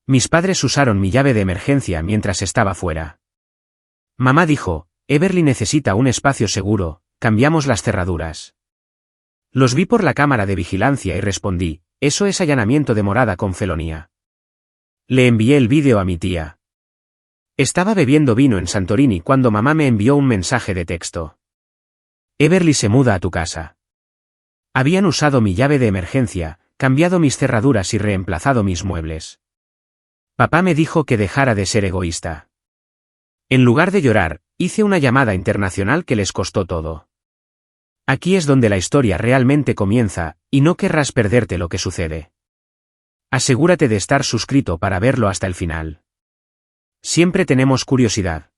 Mis padres usaron mi llave de emergencia mientras estaba fuera. Mamá dijo, Everly necesita un espacio seguro, cambiamos las cerraduras. Los vi por la cámara de vigilancia y respondí, eso es allanamiento de morada con felonía. Le envié el vídeo a mi tía. Estaba bebiendo vino en Santorini cuando mamá me envió un mensaje de texto. Everly se muda a tu casa. Habían usado mi llave de emergencia, cambiado mis cerraduras y reemplazado mis muebles. Papá me dijo que dejara de ser egoísta. En lugar de llorar, hice una llamada internacional que les costó todo. Aquí es donde la historia realmente comienza, y no querrás perderte lo que sucede. Asegúrate de estar suscrito para verlo hasta el final. Siempre tenemos curiosidad.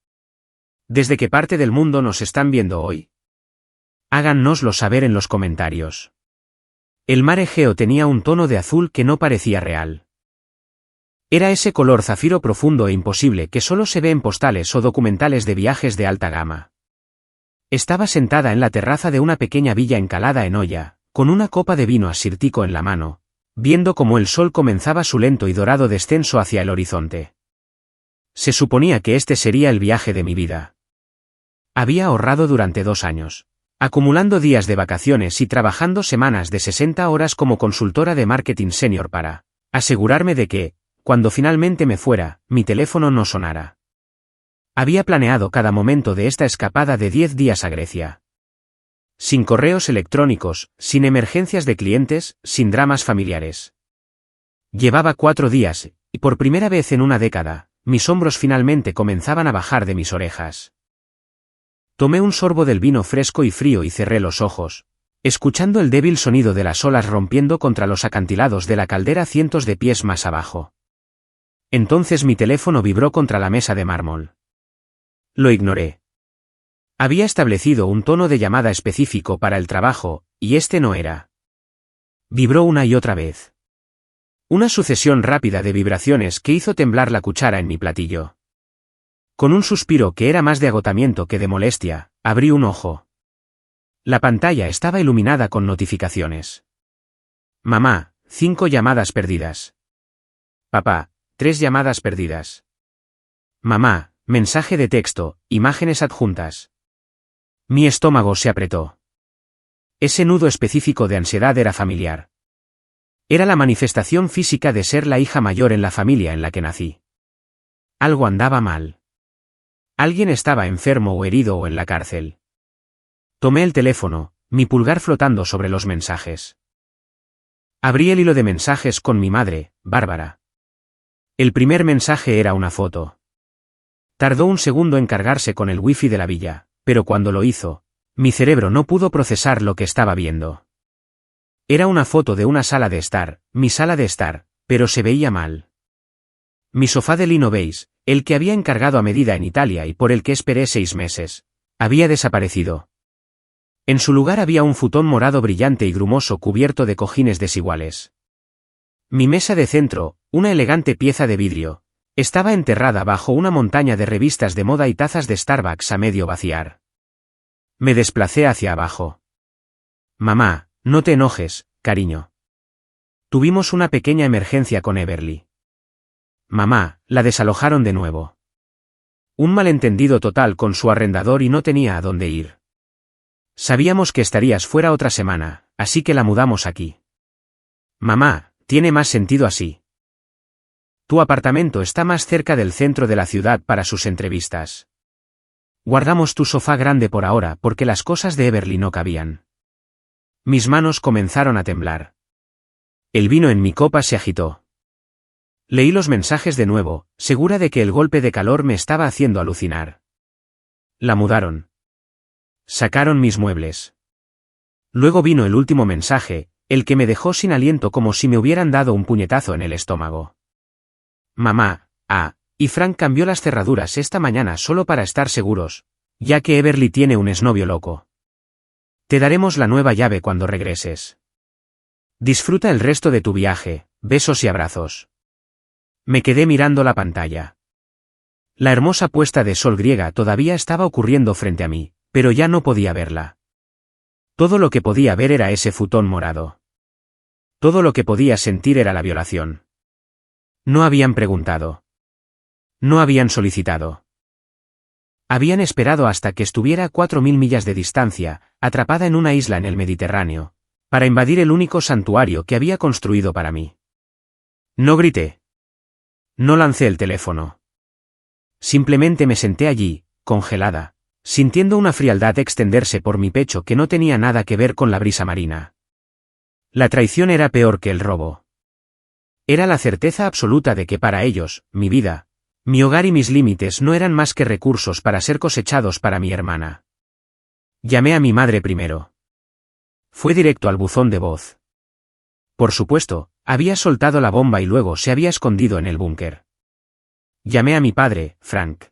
¿Desde qué parte del mundo nos están viendo hoy? Háganoslo saber en los comentarios. El mar Egeo tenía un tono de azul que no parecía real. Era ese color zafiro profundo e imposible que solo se ve en postales o documentales de viajes de alta gama. Estaba sentada en la terraza de una pequeña villa encalada en olla, con una copa de vino assyrtiko en la mano, viendo cómo el sol comenzaba su lento y dorado descenso hacia el horizonte. Se suponía que este sería el viaje de mi vida. Había ahorrado durante 2 años, acumulando días de vacaciones y trabajando semanas de 60 horas como consultora de marketing senior para asegurarme de que, cuando finalmente me fuera, mi teléfono no sonara. Había planeado cada momento de esta escapada de 10 días a Grecia. Sin correos electrónicos, sin emergencias de clientes, sin dramas familiares. Llevaba 4 días, y por primera vez en una década, mis hombros finalmente comenzaban a bajar de mis orejas. Tomé un sorbo del vino fresco y frío y cerré los ojos, escuchando el débil sonido de las olas rompiendo contra los acantilados de la caldera cientos de pies más abajo. Entonces mi teléfono vibró contra la mesa de mármol. Lo ignoré. Había establecido un tono de llamada específico para el trabajo, y este no era. Vibró una y otra vez. Una sucesión rápida de vibraciones que hizo temblar la cuchara en mi platillo. Con un suspiro que era más de agotamiento que de molestia, abrí un ojo. La pantalla estaba iluminada con notificaciones. Mamá, 5 llamadas perdidas. Papá, 3 llamadas perdidas. Mamá, mensaje de texto, imágenes adjuntas. Mi estómago se apretó. Ese nudo específico de ansiedad era familiar. Era la manifestación física de ser la hija mayor en la familia en la que nací. Algo andaba mal. Alguien estaba enfermo o herido o en la cárcel. Tomé el teléfono, mi pulgar flotando sobre los mensajes. Abrí el hilo de mensajes con mi madre, Bárbara. El primer mensaje era una foto. Tardó un segundo en cargarse con el wifi de la villa, pero cuando lo hizo, mi cerebro no pudo procesar lo que estaba viendo. Era una foto de una sala de estar, mi sala de estar, pero se veía mal. Mi sofá de lino beige, el que había encargado a medida en Italia y por el que esperé 6 meses, había desaparecido. En su lugar había un futón morado brillante y grumoso cubierto de cojines desiguales. Mi mesa de centro, una elegante pieza de vidrio, estaba enterrada bajo una montaña de revistas de moda y tazas de Starbucks a medio vaciar. Me desplacé hacia abajo. Mamá, no te enojes, cariño. Tuvimos una pequeña emergencia con Everly. Mamá, la desalojaron de nuevo. Un malentendido total con su arrendador y no tenía a dónde ir. Sabíamos que estarías fuera otra semana, así que la mudamos aquí. Mamá, tiene más sentido así. Tu apartamento está más cerca del centro de la ciudad para sus entrevistas. Guardamos tu sofá grande por ahora porque las cosas de Everly no cabían. Mis manos comenzaron a temblar. El vino en mi copa se agitó. Leí los mensajes de nuevo, segura de que el golpe de calor me estaba haciendo alucinar. La mudaron. Sacaron mis muebles. Luego vino el último mensaje, el que me dejó sin aliento como si me hubieran dado un puñetazo en el estómago. Mamá, y Frank cambió las cerraduras esta mañana solo para estar seguros, ya que Everly tiene un exnovio loco. Te daremos la nueva llave cuando regreses. Disfruta el resto de tu viaje, besos y abrazos. Me quedé mirando la pantalla. La hermosa puesta de sol griega todavía estaba ocurriendo frente a mí, pero ya no podía verla. Todo lo que podía ver era ese futón morado. Todo lo que podía sentir era la violación. No habían preguntado. No habían solicitado. Habían esperado hasta que estuviera a 4.000 millas de distancia, atrapada en una isla en el Mediterráneo, para invadir el único santuario que había construido para mí. No grité. No lancé el teléfono. Simplemente me senté allí, congelada, sintiendo una frialdad extenderse por mi pecho que no tenía nada que ver con la brisa marina. La traición era peor que el robo. Era la certeza absoluta de que para ellos, mi vida, mi hogar y mis límites no eran más que recursos para ser cosechados para mi hermana. Llamé a mi madre primero. Fue directo al buzón de voz. Por supuesto, había soltado la bomba y luego se había escondido en el búnker. Llamé a mi padre, Frank.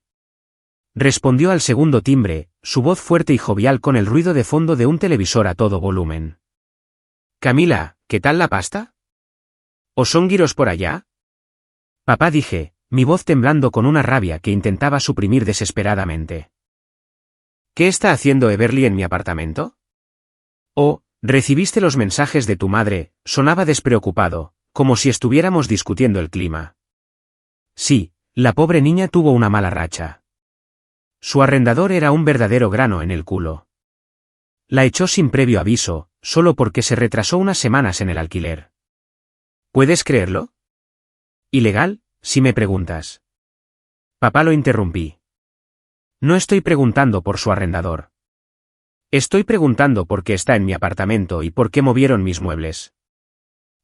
Respondió al segundo timbre, su voz fuerte y jovial con el ruido de fondo de un televisor a todo volumen. Camila, ¿qué tal la pasta? ¿O son gyros por allá? Papá, dije, mi voz temblando con una rabia que intentaba suprimir desesperadamente. ¿Qué está haciendo Everly en mi apartamento? Oh, ¿recibiste los mensajes de tu madre? Sonaba despreocupado, como si estuviéramos discutiendo el clima. Sí, la pobre niña tuvo una mala racha. Su arrendador era un verdadero grano en el culo. La echó sin previo aviso, solo porque se retrasó unas semanas en el alquiler. ¿Puedes creerlo? ¿Ilegal, si me preguntas? Papá, lo interrumpí. No estoy preguntando por su arrendador. Estoy preguntando por qué está en mi apartamento y por qué movieron mis muebles.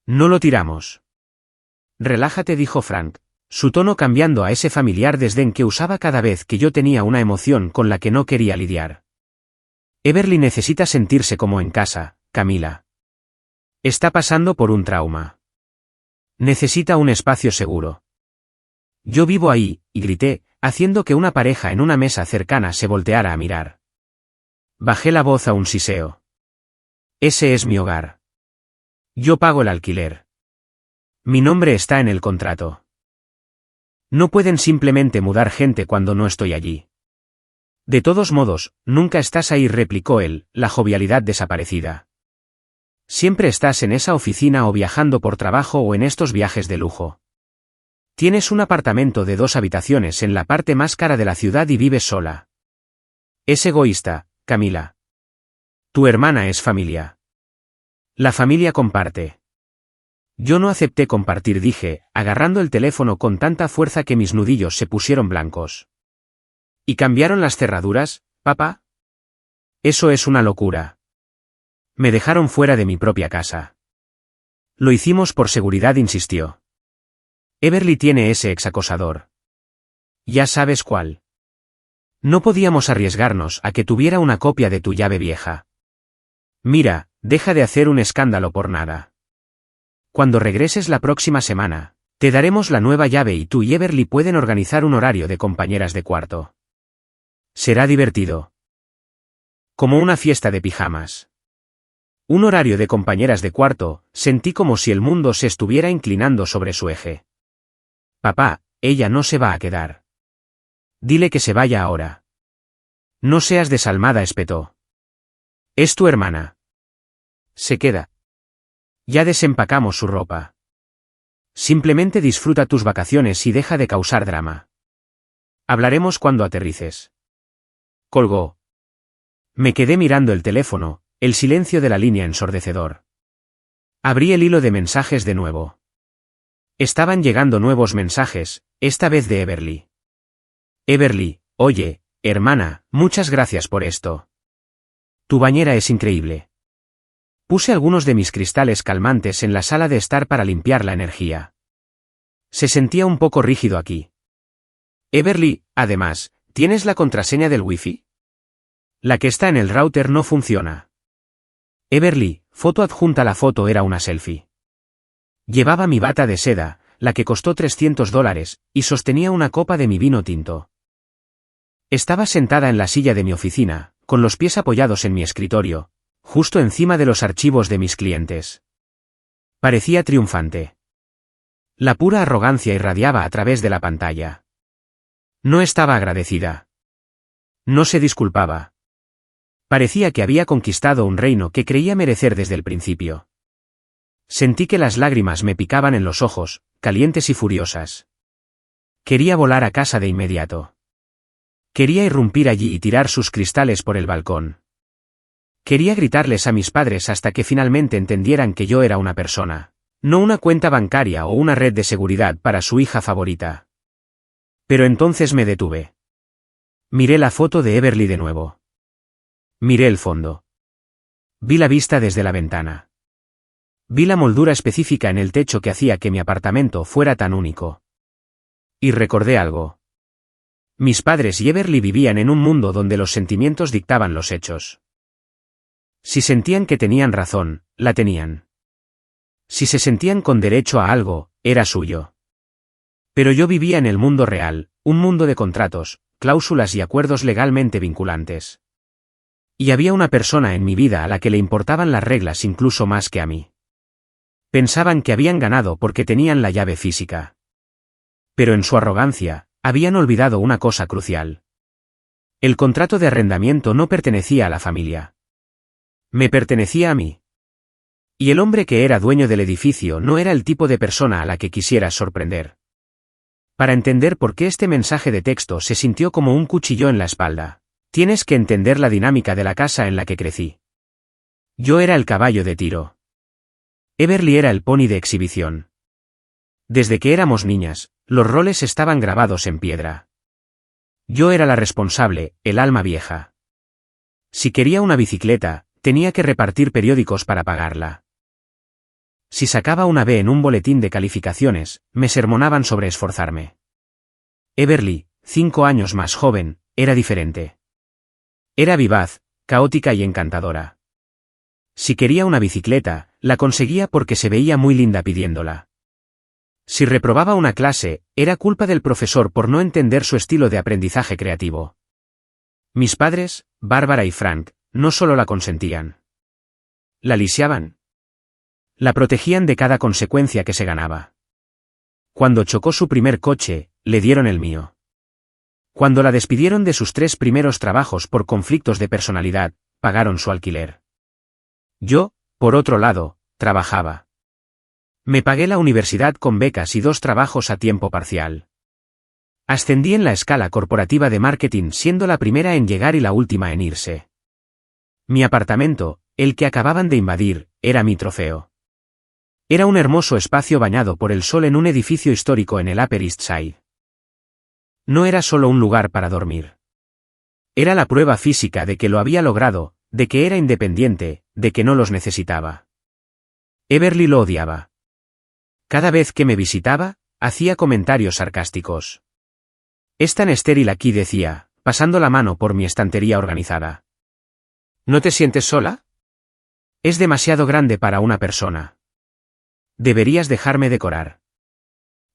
No lo tiramos. Relájate, dijo Frank, su tono cambiando a ese familiar desdén que usaba cada vez que yo tenía una emoción con la que no quería lidiar. Everly necesita sentirse como en casa, Camila. Está pasando por un trauma. Necesita un espacio seguro. Yo vivo ahí, y grité, haciendo que una pareja en una mesa cercana se volteara a mirar. Bajé la voz a un siseo. Ese es mi hogar. Yo pago el alquiler. Mi nombre está en el contrato. No pueden simplemente mudar gente cuando no estoy allí. De todos modos, nunca estás ahí, replicó él, la jovialidad desaparecida. Siempre estás en esa oficina o viajando por trabajo o en estos viajes de lujo. Tienes un apartamento de 2 habitaciones en la parte más cara de la ciudad y vives sola. Es egoísta, Camila. Tu hermana es familia. La familia comparte. Yo no acepté compartir, dije, agarrando el teléfono con tanta fuerza que mis nudillos se pusieron blancos. ¿Y cambiaron las cerraduras, papá? Eso es una locura. Me dejaron fuera de mi propia casa. Lo hicimos por seguridad, insistió. Everly tiene ese exacosador. Ya sabes cuál. No podíamos arriesgarnos a que tuviera una copia de tu llave vieja. Mira, deja de hacer un escándalo por nada. Cuando regreses la próxima semana, te daremos la nueva llave y tú y Everly pueden organizar un horario de compañeras de cuarto. Será divertido. Como una fiesta de pijamas. Un horario de compañeras de cuarto, sentí como si el mundo se estuviera inclinando sobre su eje. Papá, ella no se va a quedar. Dile que se vaya ahora. No seas desalmada, espetó. Es tu hermana. Se queda. Ya desempacamos su ropa. Simplemente disfruta tus vacaciones y deja de causar drama. Hablaremos cuando aterrices. Colgó. Me quedé mirando el teléfono, el silencio de la línea ensordecedor. Abrí el hilo de mensajes de nuevo. Estaban llegando nuevos mensajes, esta vez de Everly. Everly, oye, hermana, muchas gracias por esto. Tu bañera es increíble. Puse algunos de mis cristales calmantes en la sala de estar para limpiar la energía. Se sentía un poco rígido aquí. Everly, además, ¿tienes la contraseña del Wi-Fi? La que está en el router no funciona. Everly, foto adjunta. La foto era una selfie. Llevaba mi bata de seda, la que costó $300, y sostenía una copa de mi vino tinto. Estaba sentada en la silla de mi oficina, con los pies apoyados en mi escritorio, justo encima de los archivos de mis clientes. Parecía triunfante. La pura arrogancia irradiaba a través de la pantalla. No estaba agradecida. No se disculpaba. Parecía que había conquistado un reino que creía merecer desde el principio. Sentí que las lágrimas me picaban en los ojos, calientes y furiosas. Quería volar a casa de inmediato. Quería irrumpir allí y tirar sus cristales por el balcón. Quería gritarles a mis padres hasta que finalmente entendieran que yo era una persona, no una cuenta bancaria o una red de seguridad para su hija favorita. Pero entonces me detuve. Miré la foto de Everly de nuevo. Miré el fondo. Vi la vista desde la ventana. Vi la moldura específica en el techo que hacía que mi apartamento fuera tan único. Y recordé algo. Mis padres y Everly vivían en un mundo donde los sentimientos dictaban los hechos. Si sentían que tenían razón, la tenían. Si se sentían con derecho a algo, era suyo. Pero yo vivía en el mundo real, un mundo de contratos, cláusulas y acuerdos legalmente vinculantes. Y había una persona en mi vida a la que le importaban las reglas incluso más que a mí. Pensaban que habían ganado porque tenían la llave física. Pero en su arrogancia, habían olvidado una cosa crucial. El contrato de arrendamiento no pertenecía a la familia. Me pertenecía a mí. Y el hombre que era dueño del edificio no era el tipo de persona a la que quisieras sorprender. Para entender por qué este mensaje de texto se sintió como un cuchillo en la espalda, tienes que entender la dinámica de la casa en la que crecí. Yo era el caballo de tiro. Everly era el pony de exhibición. Desde que éramos niñas, los roles estaban grabados en piedra. Yo era la responsable, el alma vieja. Si quería una bicicleta, tenía que repartir periódicos para pagarla. Si sacaba una B en un boletín de calificaciones, me sermonaban sobre esforzarme. Everly, 5 años más joven, era diferente. Era vivaz, caótica y encantadora. Si quería una bicicleta, la conseguía porque se veía muy linda pidiéndola. Si reprobaba una clase, era culpa del profesor por no entender su estilo de aprendizaje creativo. Mis padres, Bárbara y Frank, no solo la consentían. La lisiaban. La protegían de cada consecuencia que se ganaba. Cuando chocó su primer coche, le dieron el mío. Cuando la despidieron de sus 3 primeros trabajos por conflictos de personalidad, pagaron su alquiler. Yo, por otro lado, trabajaba. Me pagué la universidad con becas y 2 trabajos a tiempo parcial. Ascendí en la escala corporativa de marketing siendo la primera en llegar y la última en irse. Mi apartamento, el que acababan de invadir, era mi trofeo. Era un hermoso espacio bañado por el sol en un edificio histórico en el Upper East Side. No era solo un lugar para dormir. Era la prueba física de que lo había logrado, de que era independiente, de que no los necesitaba. Everly lo odiaba. Cada vez que me visitaba, hacía comentarios sarcásticos. Es tan estéril aquí, decía, pasando la mano por mi estantería organizada. ¿No te sientes sola? Es demasiado grande para una persona. Deberías dejarme decorar.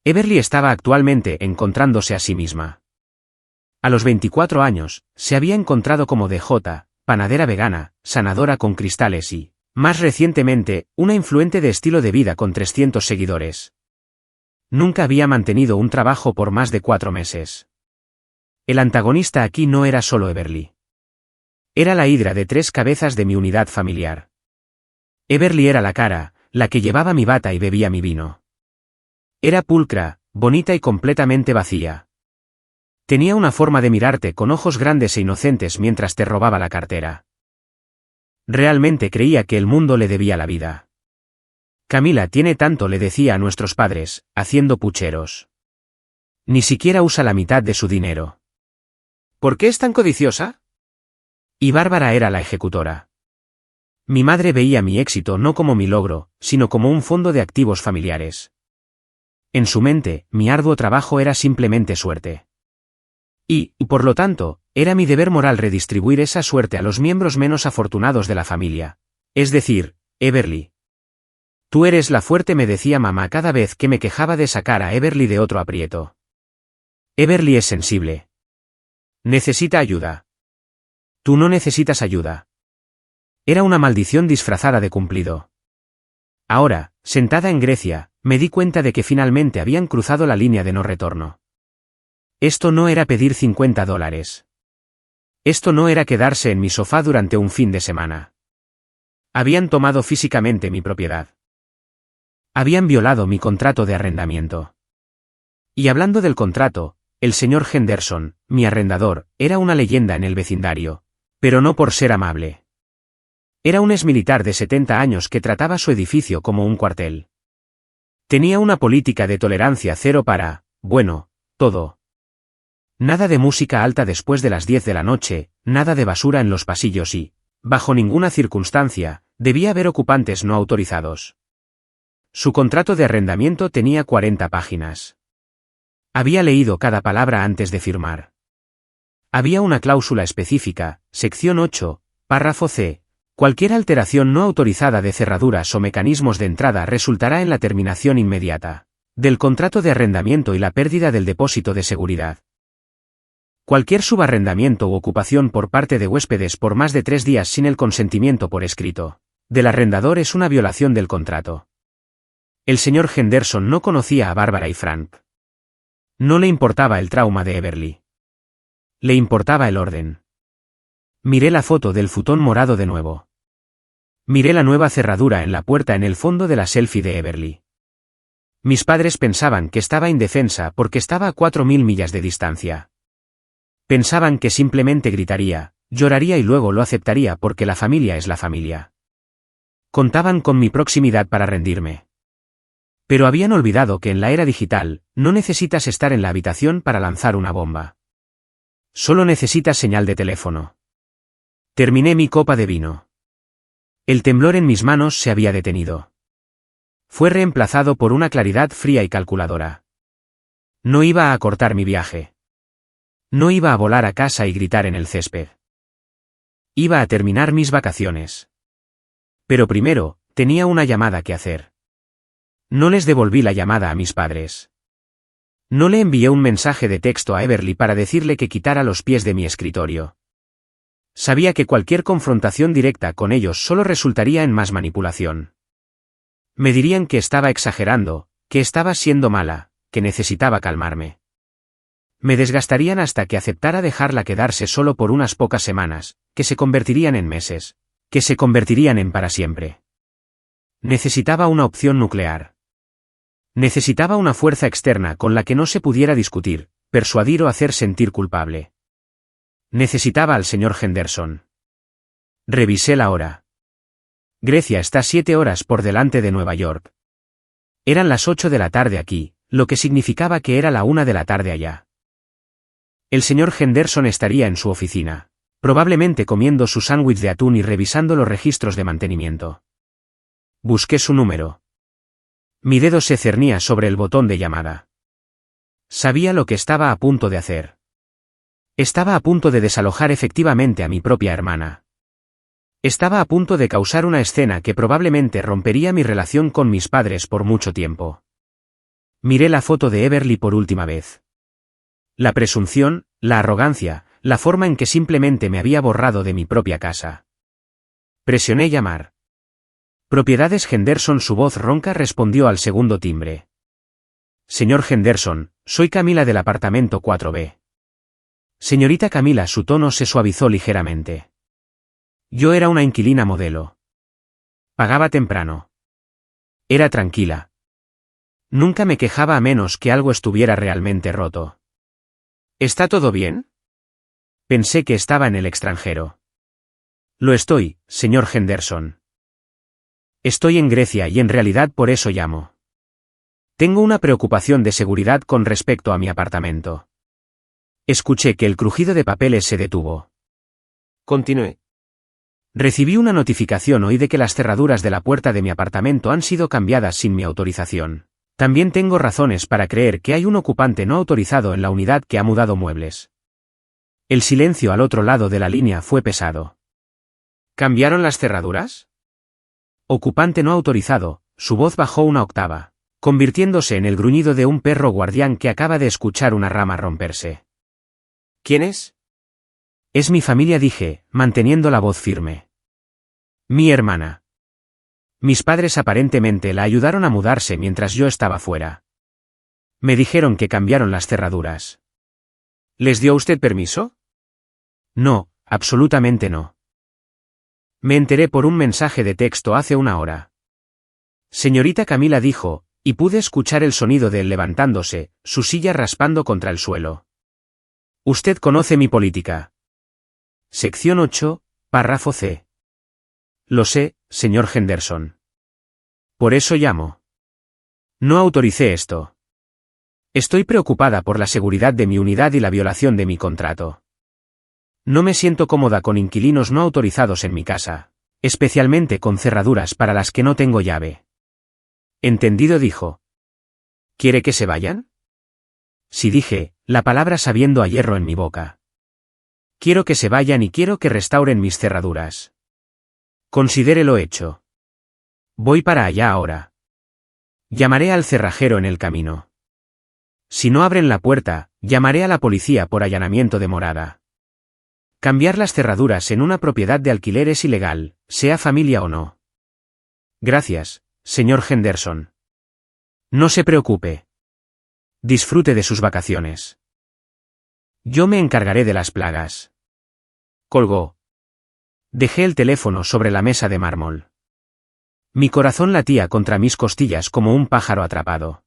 Everly estaba actualmente encontrándose a sí misma. A los 24 años, se había encontrado como DJ, panadera vegana, sanadora con cristales y, más recientemente, una influente de estilo de vida con 300 seguidores. Nunca había mantenido un trabajo por más de 4 meses. El antagonista aquí no era solo Everly. Era la hidra de 3 cabezas de mi unidad familiar. Everly era la cara, la que llevaba mi bata y bebía mi vino. Era pulcra, bonita y completamente vacía. Tenía una forma de mirarte con ojos grandes e inocentes mientras te robaba la cartera. Realmente creía que el mundo le debía la vida. Camila tiene tanto, le decía a nuestros padres, haciendo pucheros. Ni siquiera usa la mitad de su dinero. ¿Por qué es tan codiciosa? Y Bárbara era la ejecutora. Mi madre veía mi éxito no como mi logro, sino como un fondo de activos familiares. En su mente, mi arduo trabajo era simplemente suerte. Y, por lo tanto, era mi deber moral redistribuir esa suerte a los miembros menos afortunados de la familia. Es decir, Everly. Tú eres la fuerte, me decía mamá cada vez que me quejaba de sacar a Everly de otro aprieto. Everly es sensible. Necesita ayuda. Tú no necesitas ayuda. Era una maldición disfrazada de cumplido. Ahora, sentada en Grecia, me di cuenta de que finalmente habían cruzado la línea de no retorno. Esto no era pedir $50. Esto no era quedarse en mi sofá durante un fin de semana. Habían tomado físicamente mi propiedad. Habían violado mi contrato de arrendamiento. Y hablando del contrato, el señor Henderson, mi arrendador, era una leyenda en el vecindario, pero no por ser amable. Era un exmilitar de 70 años que trataba su edificio como un cuartel. Tenía una política de tolerancia cero para, bueno, todo. Nada de música alta después de las 10 de la noche, nada de basura en los pasillos y, bajo ninguna circunstancia, debía haber ocupantes no autorizados. Su contrato de arrendamiento tenía 40 páginas. Había leído cada palabra antes de firmar. Había una cláusula específica, sección 8, párrafo C. Cualquier alteración no autorizada de cerraduras o mecanismos de entrada resultará en la terminación inmediata del contrato de arrendamiento y la pérdida del depósito de seguridad. Cualquier subarrendamiento u ocupación por parte de huéspedes por más de 3 días sin el consentimiento por escrito del arrendador es una violación del contrato. El señor Henderson no conocía a Bárbara y Frank. No le importaba el trauma de Everly. Le importaba el orden. Miré la foto del futón morado de nuevo. Miré la nueva cerradura en la puerta en el fondo de la selfie de Everly. Mis padres pensaban que estaba indefensa porque estaba a 4.000 millas de distancia. Pensaban que simplemente gritaría, lloraría y luego lo aceptaría porque la familia es la familia. Contaban con mi proximidad para rendirme. Pero habían olvidado que en la era digital, no necesitas estar en la habitación para lanzar una bomba. Solo necesitas señal de teléfono. Terminé mi copa de vino. El temblor en mis manos se había detenido. Fue reemplazado por una claridad fría y calculadora. No iba a acortar mi viaje. No iba a volar a casa y gritar en el césped. Iba a terminar mis vacaciones. Pero primero, tenía una llamada que hacer. No les devolví la llamada a mis padres. No le envié un mensaje de texto a Everly para decirle que quitara los pies de mi escritorio. Sabía que cualquier confrontación directa con ellos solo resultaría en más manipulación. Me dirían que estaba exagerando, que estaba siendo mala, que necesitaba calmarme. Me desgastarían hasta que aceptara dejarla quedarse solo por unas pocas semanas, que se convertirían en meses, que se convertirían en para siempre. Necesitaba una opción nuclear. Necesitaba una fuerza externa con la que no se pudiera discutir, persuadir o hacer sentir culpable. Necesitaba al señor Henderson. Revisé la hora. Grecia está 7 horas por delante de Nueva York. Eran las 8 de la tarde aquí, lo que significaba que era la 1 de la tarde allá. El señor Henderson estaría en su oficina, probablemente comiendo su sándwich de atún y revisando los registros de mantenimiento. Busqué su número. Mi dedo se cernía sobre el botón de llamada. Sabía lo que estaba a punto de hacer. Estaba a punto de desalojar efectivamente a mi propia hermana. Estaba a punto de causar una escena que probablemente rompería mi relación con mis padres por mucho tiempo. Miré la foto de Everly por última vez. La presunción, la arrogancia, la forma en que simplemente me había borrado de mi propia casa. Presioné llamar. Propiedades Henderson. Su voz ronca respondió al segundo timbre. Señor Henderson, soy Camila del apartamento 4B. Señorita Camila. Su tono se suavizó ligeramente. Yo era una inquilina modelo. Pagaba temprano. Era tranquila. Nunca me quejaba a menos que algo estuviera realmente roto. ¿Está todo bien? Pensé que estaba en el extranjero. Lo estoy, señor Henderson. Estoy en Grecia y en realidad por eso llamo. Tengo una preocupación de seguridad con respecto a mi apartamento. Escuché que el crujido de papeles se detuvo. Continué. Recibí una notificación hoy de que las cerraduras de la puerta de mi apartamento han sido cambiadas sin mi autorización. También tengo razones para creer que hay un ocupante no autorizado en la unidad que ha mudado muebles. El silencio al otro lado de la línea fue pesado. ¿Cambiaron las cerraduras? Ocupante no autorizado. Su voz bajó una octava, convirtiéndose en el gruñido de un perro guardián que acaba de escuchar una rama romperse. ¿Quién es? Es mi familia, dije, manteniendo la voz firme. Mi hermana. Mis padres aparentemente la ayudaron a mudarse mientras yo estaba fuera. Me dijeron que cambiaron las cerraduras. ¿Les dio usted permiso? No, absolutamente no. Me enteré por un mensaje de texto hace una hora. Señorita Camila dijo, y pude escuchar el sonido de él levantándose, su silla raspando contra el suelo. Usted conoce mi política. Sección 8, párrafo C. Lo sé, señor Henderson. Por eso llamo. No autoricé esto. Estoy preocupada por la seguridad de mi unidad y la violación de mi contrato. No me siento cómoda con inquilinos no autorizados en mi casa, especialmente con cerraduras para las que no tengo llave. Entendido, dijo. ¿Quiere que se vayan? Sí, dije, la palabra sabiendo a hierro en mi boca. Quiero que se vayan y quiero que restauren mis cerraduras. Considere lo hecho. Voy para allá ahora. Llamaré al cerrajero en el camino. Si no abren la puerta, llamaré a la policía por allanamiento de morada. Cambiar las cerraduras en una propiedad de alquiler es ilegal, sea familia o no. Gracias, señor Henderson. No se preocupe. Disfrute de sus vacaciones. Yo me encargaré de las plagas. Colgó. Dejé el teléfono sobre la mesa de mármol. Mi corazón latía contra mis costillas como un pájaro atrapado.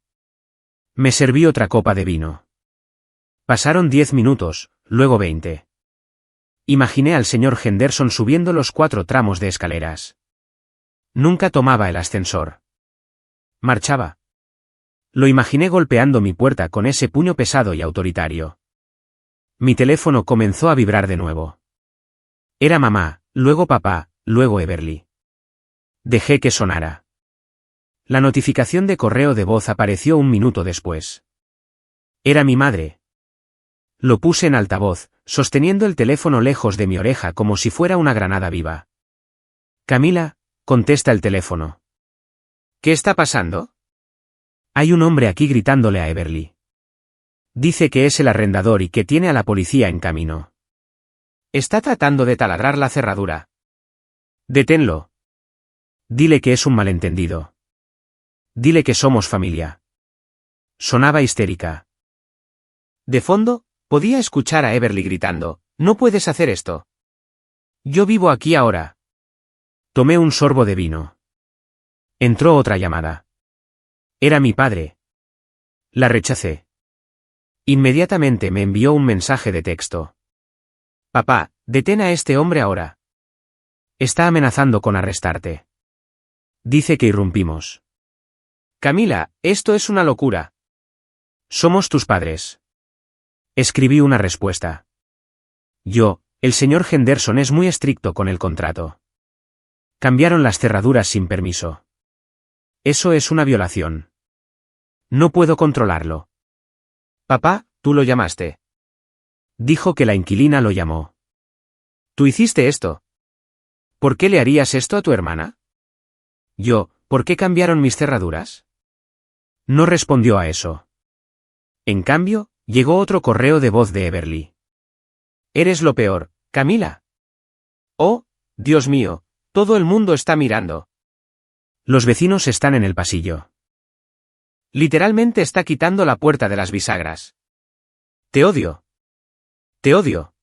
Me serví otra copa de vino. Pasaron 10 minutos, luego 20. Imaginé al señor Henderson subiendo los 4 tramos de escaleras. Nunca tomaba el ascensor. Marchaba. Lo imaginé golpeando mi puerta con ese puño pesado y autoritario. Mi teléfono comenzó a vibrar de nuevo. Era mamá, luego papá, luego Everly. Dejé que sonara. La notificación de correo de voz apareció un minuto después. Era mi madre. Lo puse en altavoz, sosteniendo el teléfono lejos de mi oreja como si fuera una granada viva. Camila, contesta el teléfono. ¿Qué está pasando? Hay un hombre aquí gritándole a Everly. Dice que es el arrendador y que tiene a la policía en camino. Está tratando de taladrar la cerradura. Deténlo. Dile que es un malentendido. Dile que somos familia. Sonaba histérica. De fondo, podía escuchar a Everly gritando, «No puedes hacer esto. Yo vivo aquí ahora». Tomé un sorbo de vino. Entró otra llamada. Era mi padre. La rechacé. Inmediatamente me envió un mensaje de texto. «Papá, detén a este hombre ahora. Está amenazando con arrestarte». Dice que irrumpimos. Camila, esto es una locura. Somos tus padres. Escribí una respuesta. El señor Henderson es muy estricto con el contrato. Cambiaron las cerraduras sin permiso. Eso es una violación. No puedo controlarlo. Papá, tú lo llamaste. Dijo que la inquilina lo llamó. ¿Tú hiciste esto? ¿Por qué le harías esto a tu hermana? ¿Por qué cambiaron mis cerraduras? No respondió a eso. En cambio, llegó otro correo de voz de Everly. Eres lo peor, Camila. Oh, Dios mío, todo el mundo está mirando. Los vecinos están en el pasillo. Literalmente está quitando la puerta de las bisagras. Te odio. Te odio.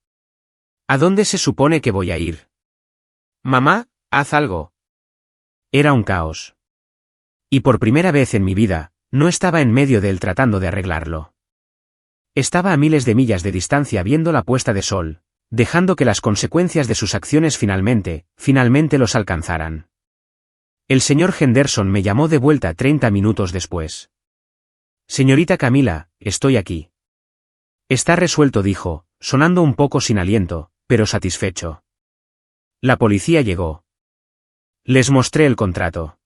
¿A dónde se supone que voy a ir? Mamá, haz algo. Era un caos. Y por primera vez en mi vida, no estaba en medio de él tratando de arreglarlo. Estaba a miles de millas de distancia viendo la puesta de sol, dejando que las consecuencias de sus acciones finalmente los alcanzaran. El señor Henderson me llamó de vuelta 30 minutos después. Señorita Camila, estoy aquí. Está resuelto, dijo, sonando un poco sin aliento, pero satisfecho. La policía llegó. Les mostré el contrato.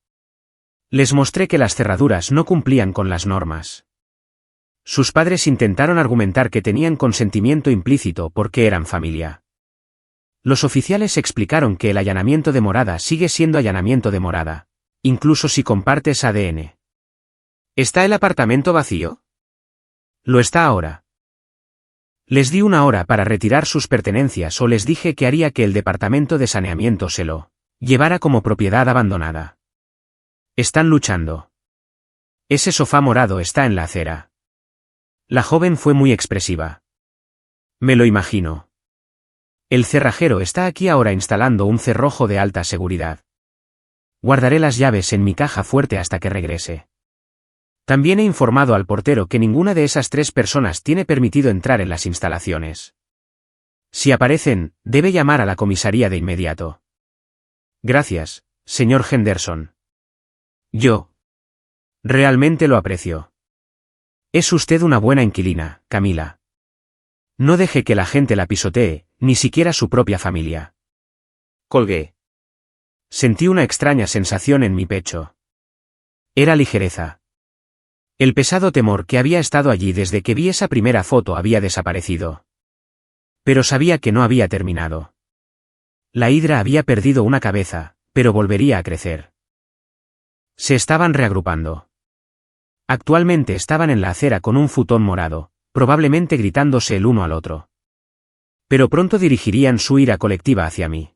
Les mostré que las cerraduras no cumplían con las normas. Sus padres intentaron argumentar que tenían consentimiento implícito porque eran familia. Los oficiales explicaron que el allanamiento de morada sigue siendo allanamiento de morada, incluso si compartes ADN. ¿Está el apartamento vacío? Lo está ahora. Les di 1 hora para retirar sus pertenencias o les dije que haría que el departamento de saneamiento se lo llevara como propiedad abandonada. Están luchando. Ese sofá morado está en la acera. La joven fue muy expresiva. Me lo imagino. El cerrajero está aquí ahora instalando un cerrojo de alta seguridad. Guardaré las llaves en mi caja fuerte hasta que regrese. También he informado al portero que ninguna de esas 3 personas tiene permitido entrar en las instalaciones. Si aparecen, debe llamar a la comisaría de inmediato. Gracias, señor Henderson. Yo. Realmente lo aprecio. Es usted una buena inquilina, Camila. No deje que la gente la pisotee, ni siquiera su propia familia. Colgué. Sentí una extraña sensación en mi pecho. Era ligereza. El pesado temor que había estado allí desde que vi esa primera foto había desaparecido. Pero sabía que no había terminado. La hidra había perdido una cabeza, pero volvería a crecer. Se estaban reagrupando. Actualmente estaban en la acera con un futón morado, probablemente gritándose el uno al otro. Pero pronto dirigirían su ira colectiva hacia mí.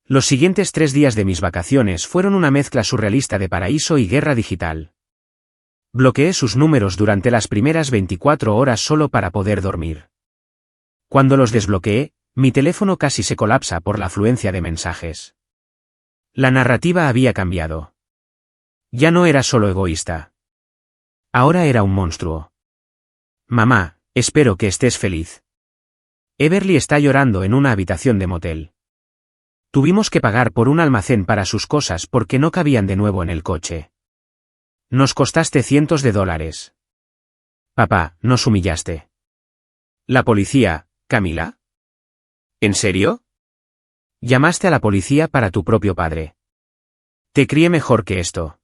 Los siguientes 3 días de mis vacaciones fueron una mezcla surrealista de paraíso y guerra digital. Bloqueé sus números durante las primeras 24 horas solo para poder dormir. Cuando los desbloqueé, mi teléfono casi se colapsa por la afluencia de mensajes. La narrativa había cambiado. Ya no era solo egoísta. Ahora era un monstruo. Mamá, espero que estés feliz. Everly está llorando en una habitación de motel. Tuvimos que pagar por un almacén para sus cosas porque no cabían de nuevo en el coche. Nos costaste cientos de dólares. Papá, nos humillaste. ¿La policía, Camila? ¿En serio? Llamaste a la policía para tu propio padre. Te crié mejor que esto.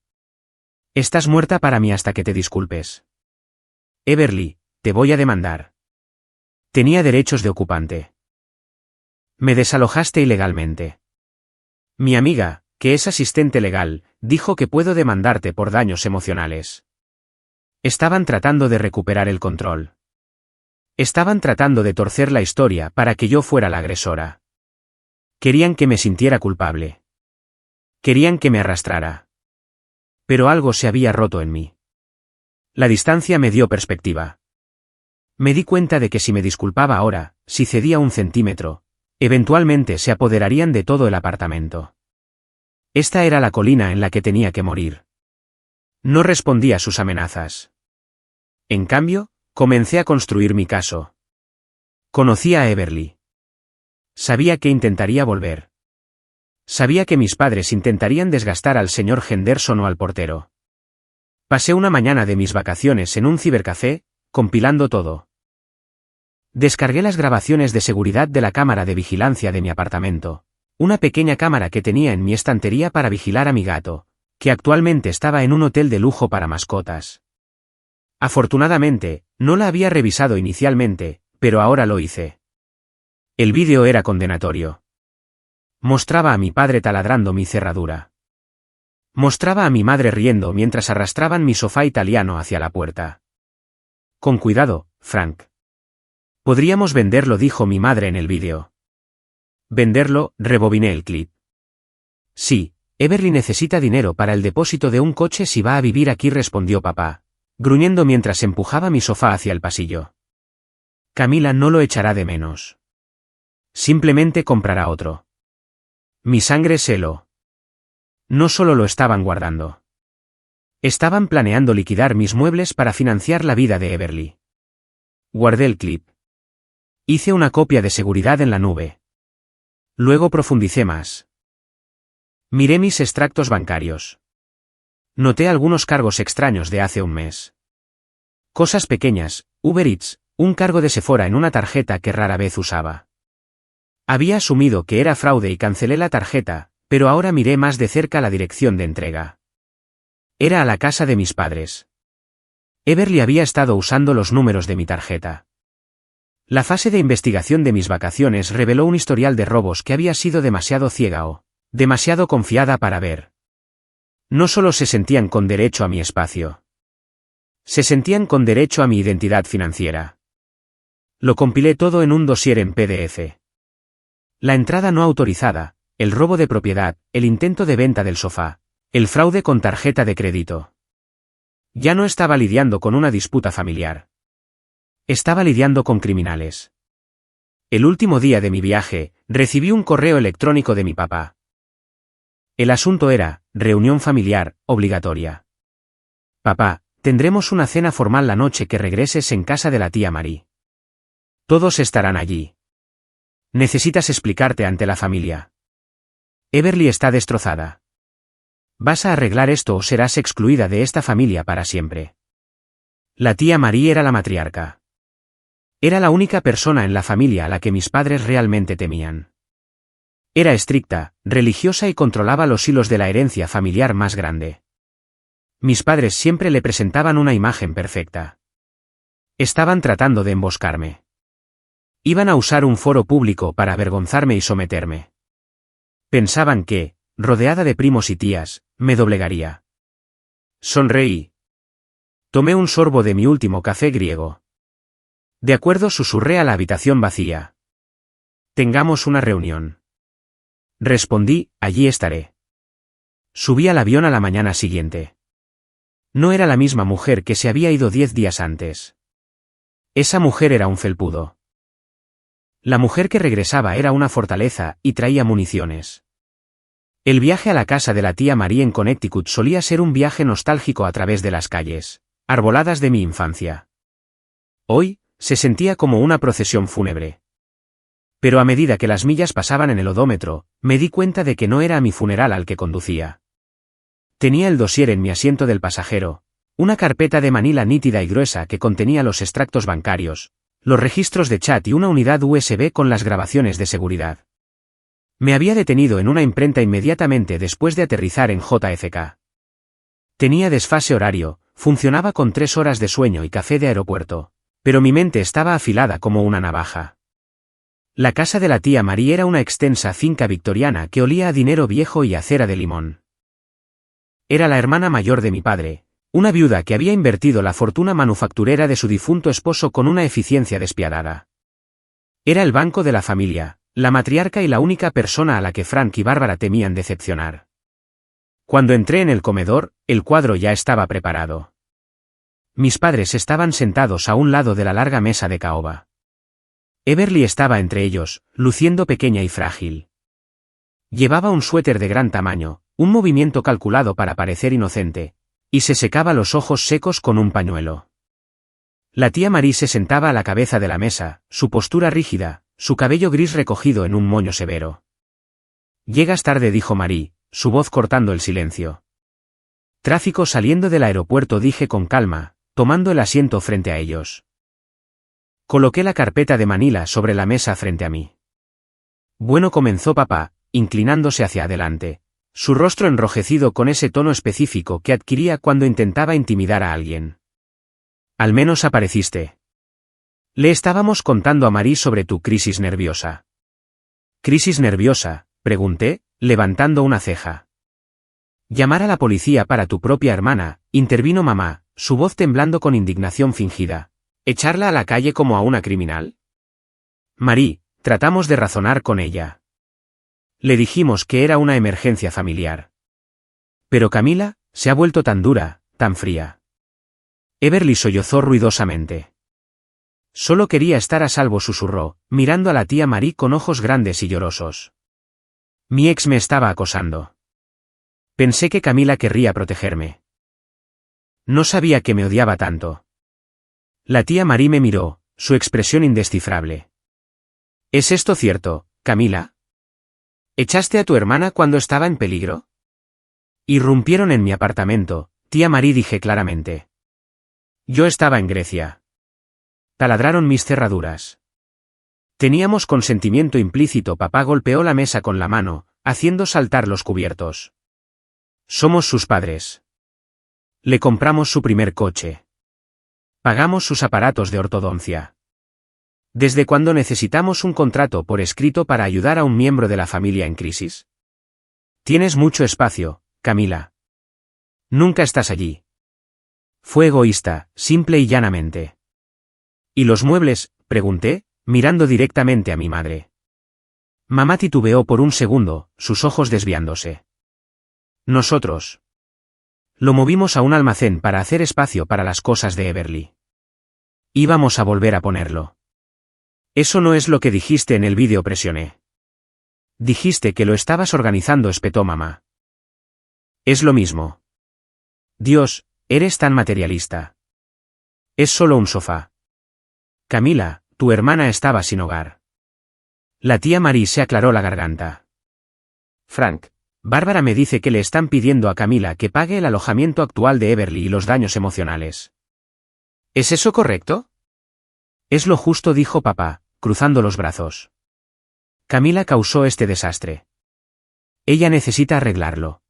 Estás muerta para mí hasta que te disculpes. Everly, te voy a demandar. Tenía derechos de ocupante. Me desalojaste ilegalmente. Mi amiga, que es asistente legal, dijo que puedo demandarte por daños emocionales. Estaban tratando de recuperar el control. Estaban tratando de torcer la historia para que yo fuera la agresora. Querían que me sintiera culpable. Querían que me arrastrara. Pero algo se había roto en mí. La distancia me dio perspectiva. Me di cuenta de que si me disculpaba ahora, si cedía 1 centímetro, eventualmente se apoderarían de todo el apartamento. Esta era la colina en la que tenía que morir. No respondí a sus amenazas. En cambio, comencé a construir mi caso. Conocí a Everly. Sabía que intentaría volver. Sabía que mis padres intentarían desgastar al señor Henderson o al portero. Pasé una mañana de mis vacaciones en un cibercafé, compilando todo. Descargué las grabaciones de seguridad de la cámara de vigilancia de mi apartamento, una pequeña cámara que tenía en mi estantería para vigilar a mi gato, que actualmente estaba en un hotel de lujo para mascotas. Afortunadamente, no la había revisado inicialmente, pero ahora lo hice. El vídeo era condenatorio. Mostraba a mi padre taladrando mi cerradura. Mostraba a mi madre riendo mientras arrastraban mi sofá italiano hacia la puerta. Con cuidado, Frank. Podríamos venderlo, dijo mi madre en el vídeo. Venderlo, rebobiné el clip. Sí, Everly necesita dinero para el depósito de un coche si va a vivir aquí, respondió papá, gruñendo mientras empujaba mi sofá hacia el pasillo. Camila no lo echará de menos. Simplemente comprará otro. Mi sangre se heló. No solo lo estaban guardando. Estaban planeando liquidar mis muebles para financiar la vida de Everly. Guardé el clip. Hice una copia de seguridad en la nube. Luego profundicé más. Miré mis extractos bancarios. Noté algunos cargos extraños de hace un mes. Cosas pequeñas, Uber Eats, un cargo de Sephora en una tarjeta que rara vez usaba. Había asumido que era fraude y cancelé la tarjeta, pero ahora miré más de cerca la dirección de entrega. Era a la casa de mis padres. Everly había estado usando los números de mi tarjeta. La fase de investigación de mis vacaciones reveló un historial de robos que había sido demasiado ciega o demasiado confiada para ver. No solo se sentían con derecho a mi espacio. Se sentían con derecho a mi identidad financiera. Lo compilé todo en un dossier en PDF. La entrada no autorizada, el robo de propiedad, el intento de venta del sofá, el fraude con tarjeta de crédito. Ya no estaba lidiando con una disputa familiar. Estaba lidiando con criminales. El último día de mi viaje, recibí un correo electrónico de mi papá. El asunto era, reunión familiar, obligatoria. Papá, tendremos una cena formal la noche que regreses en casa de la tía Marie. Todos estarán allí. Necesitas explicarte ante la familia. Everly está destrozada. ¿Vas a arreglar esto o serás excluida de esta familia para siempre? La tía Marie era la matriarca. Era la única persona en la familia a la que mis padres realmente temían. Era estricta, religiosa y controlaba los hilos de la herencia familiar más grande. Mis padres siempre le presentaban una imagen perfecta. Estaban tratando de emboscarme. Iban a usar un foro público para avergonzarme y someterme. Pensaban que, rodeada de primos y tías, me doblegaría. Sonreí. Tomé un sorbo de mi último café griego. De acuerdo, susurré a la habitación vacía. Tengamos una reunión. Respondí, allí estaré. Subí al avión a la mañana siguiente. No era la misma mujer que se había ido 10 días antes. Esa mujer era un felpudo. La mujer que regresaba era una fortaleza y traía municiones. El viaje a la casa de la tía Marie en Connecticut solía ser un viaje nostálgico a través de las calles, arboladas de mi infancia. Hoy, se sentía como una procesión fúnebre. Pero a medida que las millas pasaban en el odómetro, me di cuenta de que no era a mi funeral al que conducía. Tenía el dossier en mi asiento del pasajero, una carpeta de manila nítida y gruesa que contenía los extractos bancarios, los registros de chat y una unidad USB con las grabaciones de seguridad. Me había detenido en una imprenta inmediatamente después de aterrizar en JFK. Tenía desfase horario, funcionaba con 3 horas de sueño y café de aeropuerto, pero mi mente estaba afilada como una navaja. La casa de la tía Marie era una extensa finca victoriana que olía a dinero viejo y a cera de limón. Era la hermana mayor de mi padre, una viuda que había invertido la fortuna manufacturera de su difunto esposo con una eficiencia despiadada. Era el banco de la familia, la matriarca y la única persona a la que Frank y Bárbara temían decepcionar. Cuando entré en el comedor, el cuadro ya estaba preparado. Mis padres estaban sentados a un lado de la larga mesa de caoba. Everly estaba entre ellos, luciendo pequeña y frágil. Llevaba un suéter de gran tamaño, un movimiento calculado para parecer inocente, y se secaba los ojos secos con un pañuelo. La tía Marie se sentaba a la cabeza de la mesa, su postura rígida, su cabello gris recogido en un moño severo. «Llegas tarde», dijo Marie, su voz cortando el silencio. «Tráfico saliendo del aeropuerto», dije con calma, tomando el asiento frente a ellos. Coloqué la carpeta de manila sobre la mesa frente a mí. «Bueno», comenzó papá, inclinándose hacia adelante, su rostro enrojecido con ese tono específico que adquiría cuando intentaba intimidar a alguien. «Al menos apareciste». Le estábamos contando a Marie sobre tu crisis nerviosa. «¿Crisis nerviosa?», pregunté, levantando una ceja. «Llamar a la policía para tu propia hermana», intervino mamá, su voz temblando con indignación fingida. ¿Echarla a la calle como a una criminal? Marie, tratamos de razonar con ella. Le dijimos que era una emergencia familiar. Pero Camila, se ha vuelto tan dura, tan fría. Everly sollozó ruidosamente. Solo quería estar a salvo, susurró, mirando a la tía Marie con ojos grandes y llorosos. Mi ex me estaba acosando. Pensé que Camila querría protegerme. No sabía que me odiaba tanto. La tía Marie me miró, su expresión indescifrable. ¿Es esto cierto, Camila? ¿Echaste a tu hermana cuando estaba en peligro? Irrumpieron en mi apartamento, tía Marie, dije claramente. Yo estaba en Grecia. Taladraron mis cerraduras. Teníamos consentimiento implícito. Papá golpeó la mesa con la mano, haciendo saltar los cubiertos. Somos sus padres. Le compramos su primer coche. Pagamos sus aparatos de ortodoncia. ¿Desde cuándo necesitamos un contrato por escrito para ayudar a un miembro de la familia en crisis? Tienes mucho espacio, Camila. Nunca estás allí. Fue egoísta, simple y llanamente. ¿Y los muebles?, pregunté, mirando directamente a mi madre. Mamá titubeó por un segundo, sus ojos desviándose. Nosotros. Lo movimos a un almacén para hacer espacio para las cosas de Everly. Íbamos a volver a ponerlo. Eso no es lo que dijiste en el vídeo, presioné. Dijiste que lo estabas organizando, espetó mamá. Es lo mismo. Dios, eres tan materialista. Es solo un sofá. Camila, tu hermana estaba sin hogar. La tía Marie se aclaró la garganta. Frank, Bárbara me dice que le están pidiendo a Camila que pague el alojamiento actual de Everly y los daños emocionales. ¿Es eso correcto? Es lo justo, dijo papá, cruzando los brazos. Camila causó este desastre. Ella necesita arreglarlo.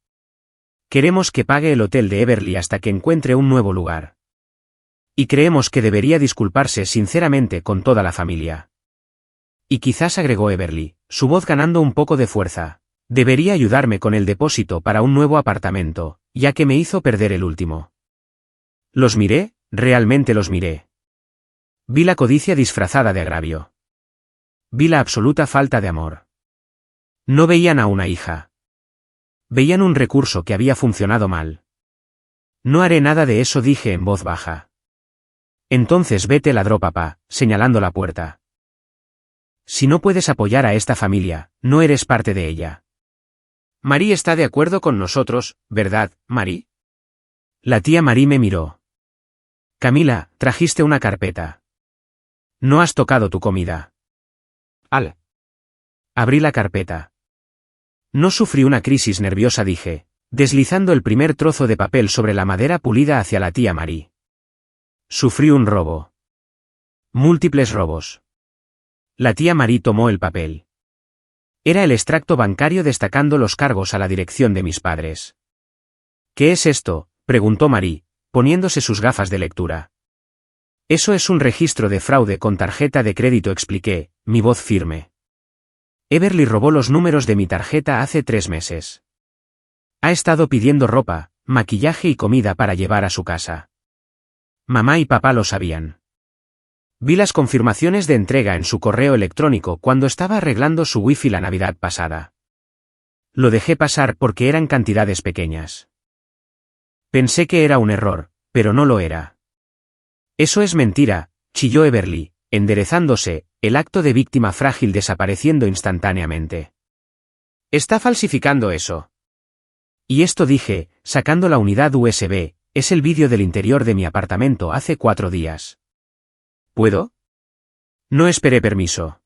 Queremos que pague el hotel de Everly hasta que encuentre un nuevo lugar. Y creemos que debería disculparse sinceramente con toda la familia. Y quizás, agregó Everly, su voz ganando un poco de fuerza, debería ayudarme con el depósito para un nuevo apartamento, ya que me hizo perder el último. Los miré, realmente los miré. Vi la codicia disfrazada de agravio. Vi la absoluta falta de amor. No veían a una hija. Veían un recurso que había funcionado mal. No haré nada de eso, dije en voz baja. Entonces vete, ladró papá, señalando la puerta. Si no puedes apoyar a esta familia, no eres parte de ella. Marie está de acuerdo con nosotros, ¿verdad, Marie? La tía Marie me miró. Camila, trajiste una carpeta. No has tocado tu comida. Al. Abrí la carpeta. No sufrí una crisis nerviosa, dije, deslizando el primer trozo de papel sobre la madera pulida hacia la tía Marie. Sufrí un robo. Múltiples robos. La tía Marie tomó el papel. Era el extracto bancario destacando los cargos a la dirección de mis padres. ¿Qué es esto?, preguntó Marie, poniéndose sus gafas de lectura. Eso es un registro de fraude con tarjeta de crédito, expliqué, mi voz firme. Everly robó los números de mi tarjeta hace 3 meses. Ha estado pidiendo ropa, maquillaje y comida para llevar a su casa. Mamá y papá lo sabían. Vi las confirmaciones de entrega en su correo electrónico cuando estaba arreglando su wifi la Navidad pasada. Lo dejé pasar porque eran cantidades pequeñas. Pensé que era un error, pero no lo era. Eso es mentira, chilló Everly, enderezándose, el acto de víctima frágil desapareciendo instantáneamente. Está falsificando eso. Y esto, dije, sacando la unidad USB, es el vídeo del interior de mi apartamento hace 4 días. ¿Puedo? No esperé permiso.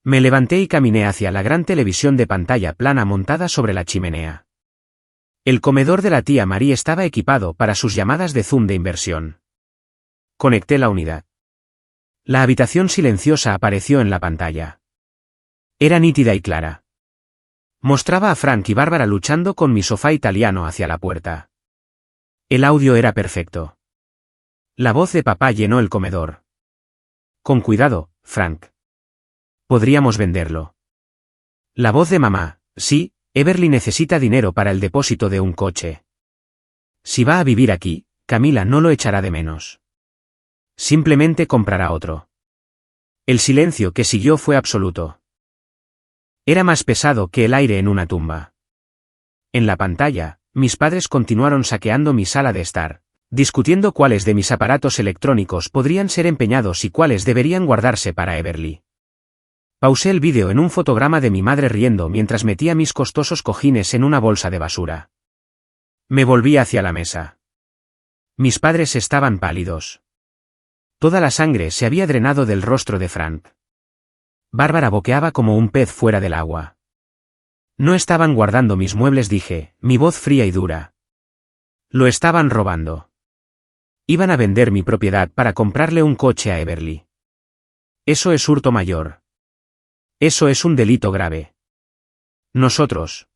Me levanté y caminé hacia la gran televisión de pantalla plana montada sobre la chimenea. El comedor de la tía Marie estaba equipado para sus llamadas de Zoom de inversión. Conecté la unidad. La habitación silenciosa apareció en la pantalla. Era nítida y clara. Mostraba a Frank y Bárbara luchando con mi sofá italiano hacia la puerta. El audio era perfecto. La voz de papá llenó el comedor. Con cuidado, Frank. Podríamos venderlo. La voz de mamá, sí, Everly necesita dinero para el depósito de un coche. Si va a vivir aquí, Camila no lo echará de menos. Simplemente comprará otro. El silencio que siguió fue absoluto. Era más pesado que el aire en una tumba. En la pantalla, mis padres continuaron saqueando mi sala de estar, discutiendo cuáles de mis aparatos electrónicos podrían ser empeñados y cuáles deberían guardarse para Everly. Pausé el vídeo en un fotograma de mi madre riendo mientras metía mis costosos cojines en una bolsa de basura. Me volví hacia la mesa. Mis padres estaban pálidos. Toda la sangre se había drenado del rostro de Frank. Bárbara boqueaba como un pez fuera del agua. No estaban guardando mis muebles, dije, mi voz fría y dura. Lo estaban robando. Iban a vender mi propiedad para comprarle un coche a Everly. Eso es hurto mayor. Eso es un delito grave. Nosotros.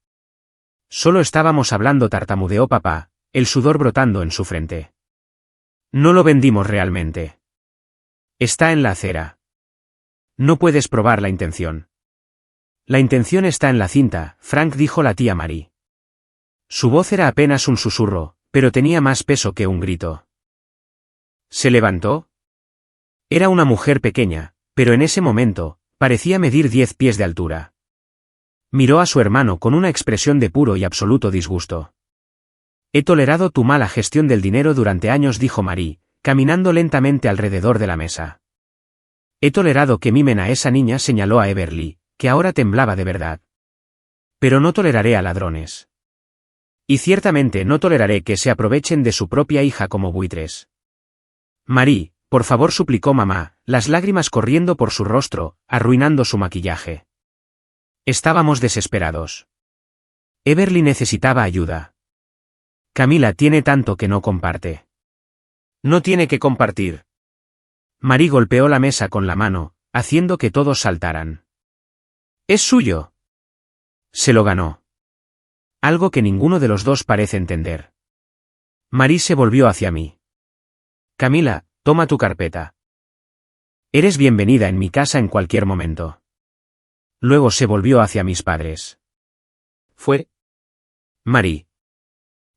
Solo estábamos hablando, tartamudeó papá, el sudor brotando en su frente. No lo vendimos realmente. Está en la acera. No puedes probar la intención. La intención está en la cinta, Frank, dijo la tía Marie. Su voz era apenas un susurro, pero tenía más peso que un grito. Se levantó. Era una mujer pequeña, pero en ese momento, parecía medir 10 pies de altura. Miró a su hermano con una expresión de puro y absoluto disgusto. He tolerado tu mala gestión del dinero durante años, dijo Marie, caminando lentamente alrededor de la mesa. He tolerado que mimen a esa niña, señaló a Everly, que ahora temblaba de verdad. Pero no toleraré a ladrones. Y ciertamente no toleraré que se aprovechen de su propia hija como buitres. Marie, por favor, suplicó mamá, las lágrimas corriendo por su rostro, arruinando su maquillaje. Estábamos desesperados. Everly necesitaba ayuda. Camila tiene tanto que no comparte. No tiene que compartir. Marie golpeó la mesa con la mano, haciendo que todos saltaran. Es suyo. Se lo ganó. Algo que ninguno de los dos parece entender. Marie se volvió hacia mí. Camila, toma tu carpeta. Eres bienvenida en mi casa en cualquier momento. Luego se volvió hacia mis padres. ¿Fue? Marie.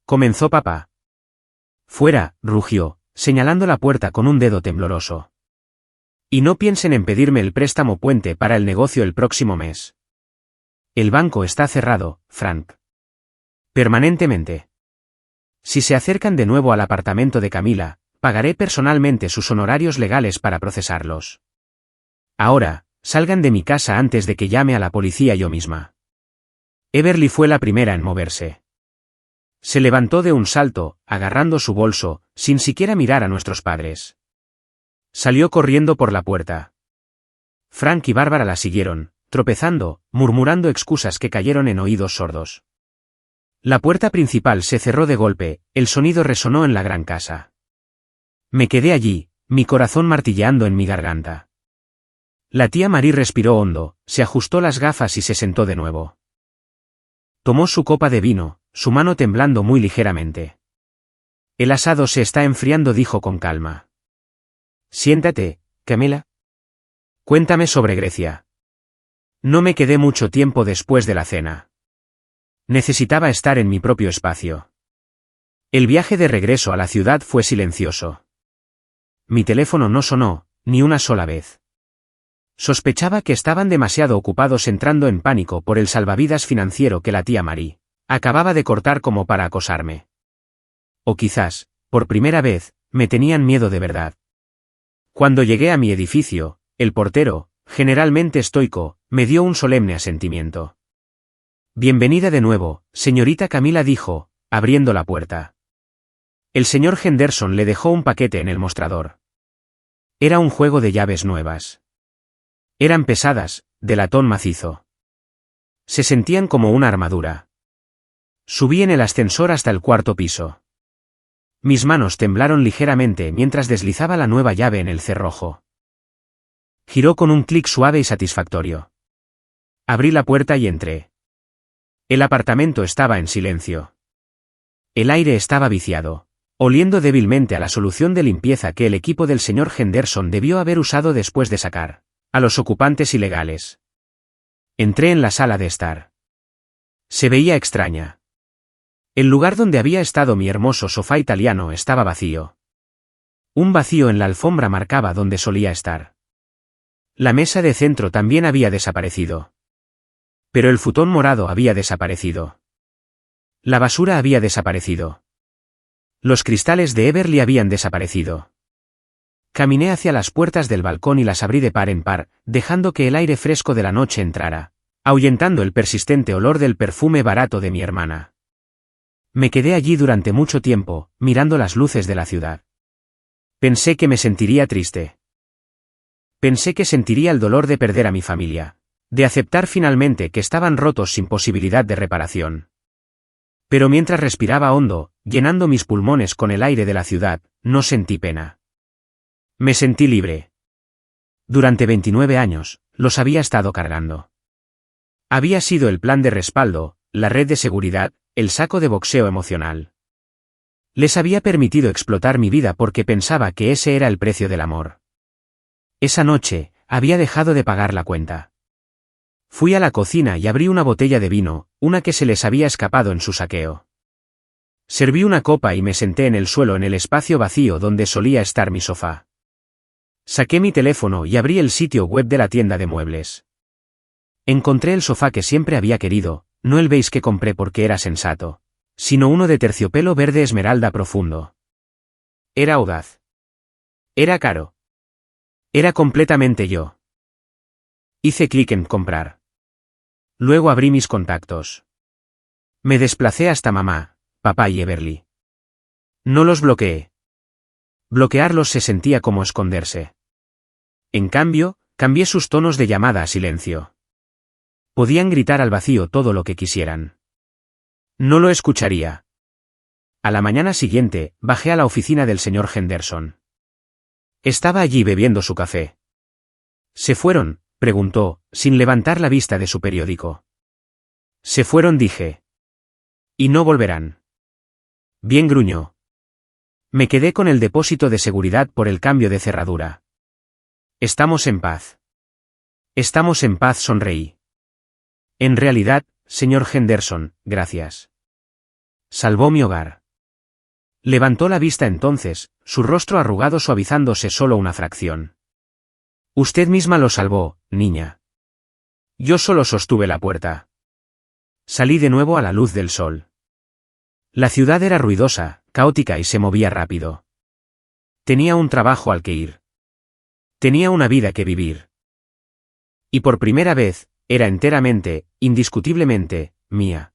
Comenzó papá. Fuera, rugió, señalando la puerta con un dedo tembloroso. Y no piensen en pedirme el préstamo puente para el negocio el próximo mes. El banco está cerrado, Frank. Permanentemente. Si se acercan de nuevo al apartamento de Camila, pagaré personalmente sus honorarios legales para procesarlos. Ahora, salgan de mi casa antes de que llame a la policía yo misma. Everly fue la primera en moverse. Se levantó de un salto, agarrando su bolso, sin siquiera mirar a nuestros padres. Salió corriendo por la puerta. Frank y Bárbara la siguieron, tropezando, murmurando excusas que cayeron en oídos sordos. La puerta principal se cerró de golpe, el sonido resonó en la gran casa. Me quedé allí, mi corazón martilleando en mi garganta. La tía Marie respiró hondo, se ajustó las gafas y se sentó de nuevo. Tomó su copa de vino, su mano temblando muy ligeramente. El asado se está enfriando, dijo con calma. Siéntate, Camila. Cuéntame sobre Grecia. No me quedé mucho tiempo después de la cena. Necesitaba estar en mi propio espacio. El viaje de regreso a la ciudad fue silencioso. Mi teléfono no sonó, ni una sola vez. Sospechaba que estaban demasiado ocupados entrando en pánico por el salvavidas financiero que la tía Marie acababa de cortar como para acosarme. O quizás, por primera vez, me tenían miedo de verdad. Cuando llegué a mi edificio, el portero, generalmente estoico, me dio un solemne asentimiento. Bienvenida de nuevo, señorita Camila, dijo, abriendo la puerta. El señor Henderson le dejó un paquete en el mostrador. Era un juego de llaves nuevas. Eran pesadas, de latón macizo. Se sentían como una armadura. Subí en el ascensor hasta el cuarto piso. Mis manos temblaron ligeramente mientras deslizaba la nueva llave en el cerrojo. Giró con un clic suave y satisfactorio. Abrí la puerta y entré. El apartamento estaba en silencio. El aire estaba viciado, oliendo débilmente a la solución de limpieza que el equipo del señor Henderson debió haber usado después de sacar a los ocupantes ilegales. Entré en la sala de estar. Se veía extraña. El lugar donde había estado mi hermoso sofá italiano estaba vacío. Un vacío en la alfombra marcaba donde solía estar. La mesa de centro también había desaparecido. Pero el futón morado había desaparecido. La basura había desaparecido. Los cristales de Everly habían desaparecido. Caminé hacia las puertas del balcón y las abrí de par en par, dejando que el aire fresco de la noche entrara, ahuyentando el persistente olor del perfume barato de mi hermana. Me quedé allí durante mucho tiempo, mirando las luces de la ciudad. Pensé que me sentiría triste. Pensé que sentiría el dolor de perder a mi familia, de aceptar finalmente que estaban rotos sin posibilidad de reparación. Pero mientras respiraba hondo, llenando mis pulmones con el aire de la ciudad, no sentí pena. Me sentí libre. Durante 29 años, los había estado cargando. Había sido el plan de respaldo, la red de seguridad, el saco de boxeo emocional. Les había permitido explotar mi vida porque pensaba que ese era el precio del amor. Esa noche, había dejado de pagar la cuenta. Fui a la cocina y abrí una botella de vino, una que se les había escapado en su saqueo. Serví una copa y me senté en el suelo en el espacio vacío donde solía estar mi sofá. Saqué mi teléfono y abrí el sitio web de la tienda de muebles. Encontré el sofá que siempre había querido, no el beige que compré porque era sensato, sino uno de terciopelo verde esmeralda profundo. Era audaz. Era caro. Era completamente yo. Hice clic en comprar. Luego abrí mis contactos. Me desplacé hasta mamá, papá y Everly. No los bloqueé. Bloquearlos se sentía como esconderse. En cambio, cambié sus tonos de llamada a silencio. Podían gritar al vacío todo lo que quisieran. No lo escucharía. A la mañana siguiente, bajé a la oficina del señor Henderson. Estaba allí bebiendo su café. ¿Se fueron?, preguntó, sin levantar la vista de su periódico. Se fueron, dije. Y no volverán. Bien, gruñó. Me quedé con el depósito de seguridad por el cambio de cerradura. Estamos en paz. Estamos en paz, sonreí. En realidad, señor Henderson, gracias. Salvó mi hogar. Levantó la vista entonces, su rostro arrugado suavizándose solo una fracción. Usted misma lo salvó, niña. Yo solo sostuve la puerta. Salí de nuevo a la luz del sol. La ciudad era ruidosa, caótica y se movía rápido. Tenía un trabajo al que ir. Tenía una vida que vivir. Y por primera vez, era enteramente, indiscutiblemente, mía.